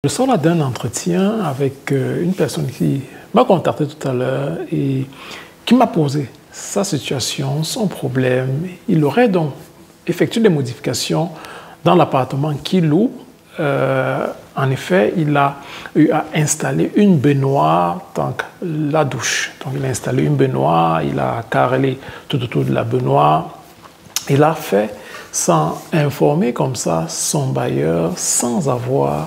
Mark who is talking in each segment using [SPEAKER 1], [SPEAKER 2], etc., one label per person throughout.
[SPEAKER 1] Je sors là d'un entretien avec une personne qui m'a contacté tout à l'heure et qui m'a posé sa situation, son problème. Il aurait donc effectué des modifications dans l'appartement qu'il loue. En effet, il a eu à installer une baignoire dans la douche. Donc, il a installé une baignoire, il a carrelé tout autour de la baignoire. Il a fait sans informer comme ça son bailleur, sans avoir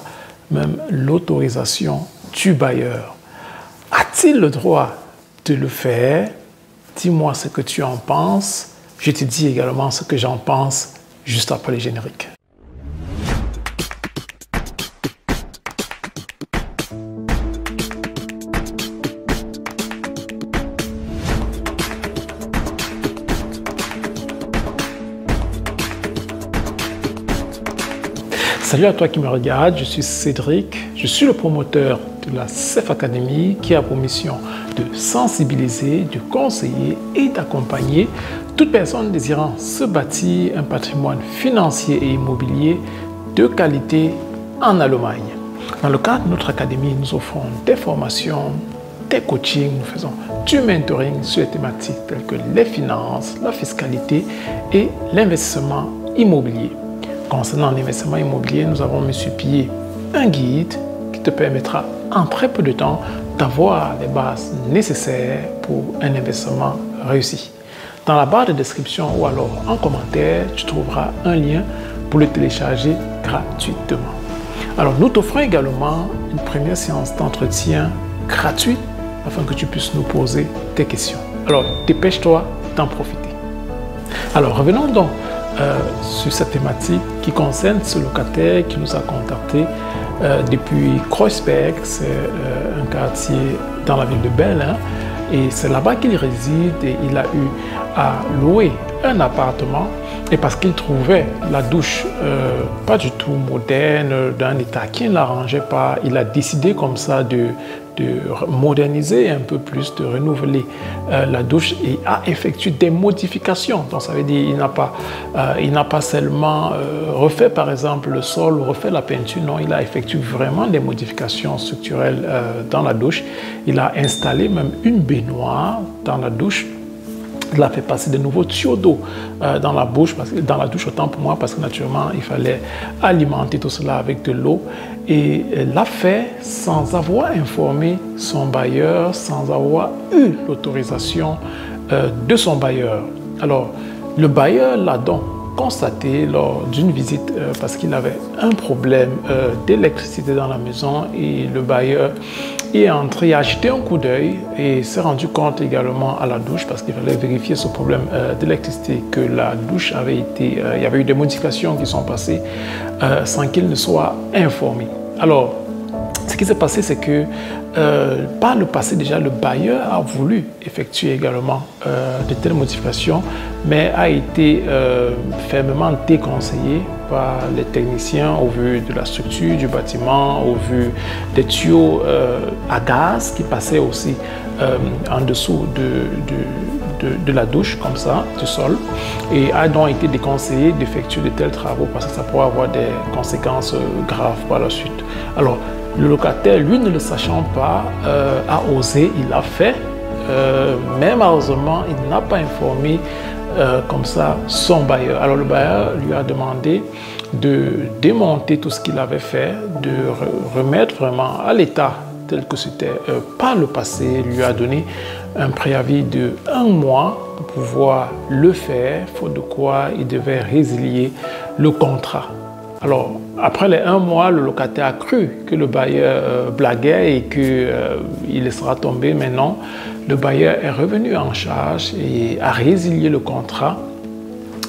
[SPEAKER 1] même l'autorisation du bailleur. A-t-il le droit de le faire? Dis-moi ce que tu en penses. Je te dis également ce que j'en pense juste après les génériques. Salut à toi qui me regarde, je suis Cédric, je suis le promoteur de la CEF Academy qui a pour mission de sensibiliser, de conseiller et d'accompagner toute personne désirant se bâtir un patrimoine financier et immobilier de qualité en Allemagne. Dans le cadre de notre académie, nous offrons des formations, des coachings, nous faisons du mentoring sur les thématiques telles que les finances, la fiscalité et l'investissement immobilier. Concernant l'investissement immobilier, nous avons mis sur pied un guide qui te permettra en très peu de temps d'avoir les bases nécessaires pour un investissement réussi. Dans la barre de description ou alors en commentaire, tu trouveras un lien pour le télécharger gratuitement. Alors, nous t'offrons également une première séance d'entretien gratuite afin que tu puisses nous poser tes questions. Alors, dépêche-toi d'en profiter. Alors, revenons donc sur cette thématique qui concerne ce locataire qui nous a contacté depuis Kreuzberg, c'est un quartier dans la ville de Berlin, et c'est là-bas qu'il réside et il a eu à louer un appartement et parce qu'il trouvait la douche pas du tout moderne, d'un état qui ne l'arrangeait pas, il a décidé comme ça de moderniser un peu plus, de renouveler la douche et a effectué des modifications. Donc ça veut dire il n'a pas seulement refait par exemple le sol ou refait la peinture, non, il a effectué vraiment des modifications structurelles dans la douche. Il a installé même une baignoire dans la douche. Il a fait passer de nouveaux tuyaux d'eau dans la douche, autant pour moi, parce que naturellement, il fallait alimenter tout cela avec de l'eau. Et l'a fait sans avoir informé son bailleur, sans avoir eu l'autorisation de son bailleur. Alors, le bailleur l'a donc constaté lors d'une visite parce qu'il avait un problème d'électricité dans la maison et le bailleur est entré, a jeté un coup d'œil et s'est rendu compte également à la douche parce qu'il fallait vérifier ce problème d'électricité, que la douche avait été, il y avait eu des modifications qui sont passées sans qu'il ne soit informé. Alors, ce qui s'est passé, c'est que par le passé déjà, le bailleur a voulu effectuer également de telles modifications, mais a été fermement déconseillé par les techniciens au vu de la structure du bâtiment, au vu des tuyaux à gaz qui passaient aussi en dessous de la douche, comme ça, du sol, et a donc été déconseillé d'effectuer de tels travaux parce que ça pourrait avoir des conséquences graves par la suite. Alors, le locataire, lui, ne le sachant pas, a osé, il l'a fait, mais malheureusement, il n'a pas informé comme ça son bailleur. Alors le bailleur lui a demandé de démonter tout ce qu'il avait fait, de remettre vraiment à l'état tel que c'était par le passé, lui a donné un préavis de 1 mois pour pouvoir le faire, faute de quoi il devait résilier le contrat. Alors, après les 1 mois, le locataire a cru que le bailleur blaguait et qu'il laissera tomber. Mais non, le bailleur est revenu en charge et a résilié le contrat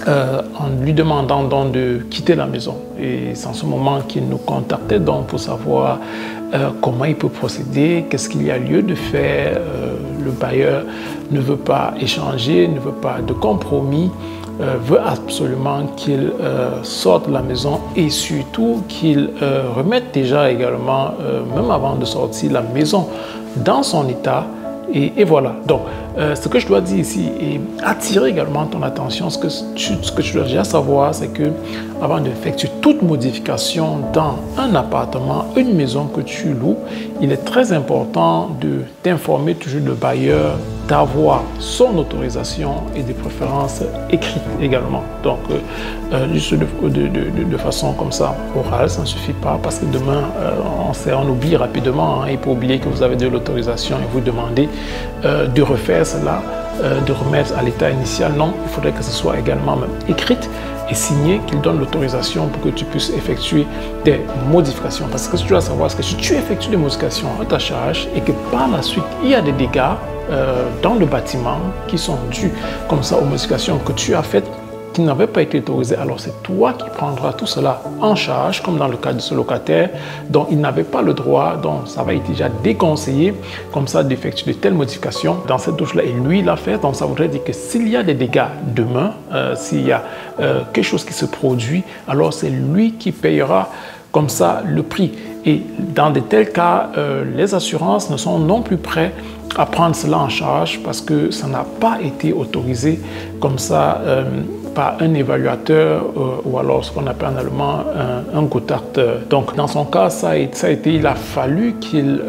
[SPEAKER 1] en lui demandant donc de quitter la maison. Et c'est en ce moment qu'il nous contactait donc pour savoir comment il peut procéder, qu'est-ce qu'il y a lieu de faire. Le bailleur ne veut pas échanger, ne veut pas de compromis. Veut absolument qu'il sorte de la maison et surtout qu'il remette déjà également, même avant de sortir, la maison dans son état. Et voilà. Donc, ce que je dois dire ici et attirer également ton attention, ce que tu dois déjà savoir, c'est que avant d'effectuer toute modification dans un appartement, une maison que tu loues, il est très important de t'informer toujours le bailleur, d'avoir son autorisation et des préférences écrites également. Donc, juste de façon comme ça, orale, ça ne suffit pas parce que demain, on oublie rapidement. Il faut oublier que vous avez de l'autorisation et vous demandez de refaire cela, de remettre à l'état initial. Non, il faudrait que ce soit également même écrite et signée, qu'il donne l'autorisation pour que tu puisses effectuer des modifications. Parce que ce que tu dois savoir, c'est que si tu effectues des modifications à ta charge et que par la suite, il y a des dégâts dans le bâtiment qui sont dus comme ça aux modifications que tu as faites qui n'avaient pas été autorisées, alors c'est toi qui prendras tout cela en charge, comme dans le cas de ce locataire dont il n'avait pas le droit, dont ça va être déjà déconseillé comme ça d'effectuer de telles modifications dans cette douche-là, et lui l'a fait. Donc ça voudrait dire que s'il y a des dégâts demain, s'il y a quelque chose qui se produit, alors c'est lui qui payera comme ça le prix. Et dans de tels cas, les assurances ne sont non plus prêtes à prendre cela en charge parce que ça n'a pas été autorisé comme ça par un évaluateur ou alors ce qu'on appelle en allemand un Gutachter. Donc dans son cas, il a fallu qu'il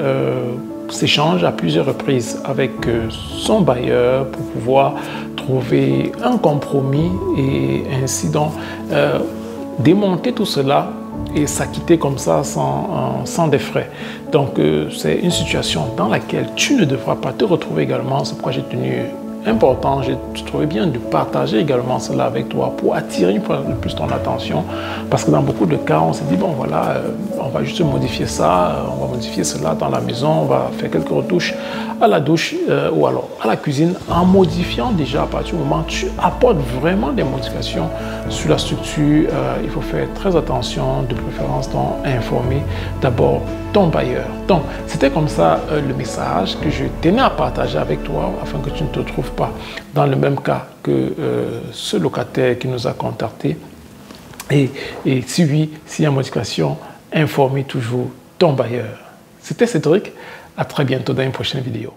[SPEAKER 1] s'échange à plusieurs reprises avec son bailleur pour pouvoir trouver un compromis et ainsi donc démonter tout cela et s'acquitter comme ça sans des frais. Donc c'est une situation dans laquelle tu ne devras pas te retrouver également. C'est pourquoi j'ai tenu important, j'ai trouvé bien de partager également cela avec toi pour attirer une fois de plus ton attention, parce que dans beaucoup de cas on s'est dit bon voilà, on va juste modifier ça, on va modifier cela dans la maison, on va faire quelques retouches à la douche ou alors à la cuisine, en modifiant déjà à partir du moment où tu apportes vraiment des modifications sur la structure. Il faut faire très attention, de préférence donc informer d'abord ton bailleur. Donc c'était comme ça le message que je tenais à partager avec toi afin que tu ne te trouves pas dans le même cas que ce locataire qui nous a contacté. Et si oui, s'il y a modification, informez toujours ton bailleur. C'était Cédric, à très bientôt dans une prochaine vidéo.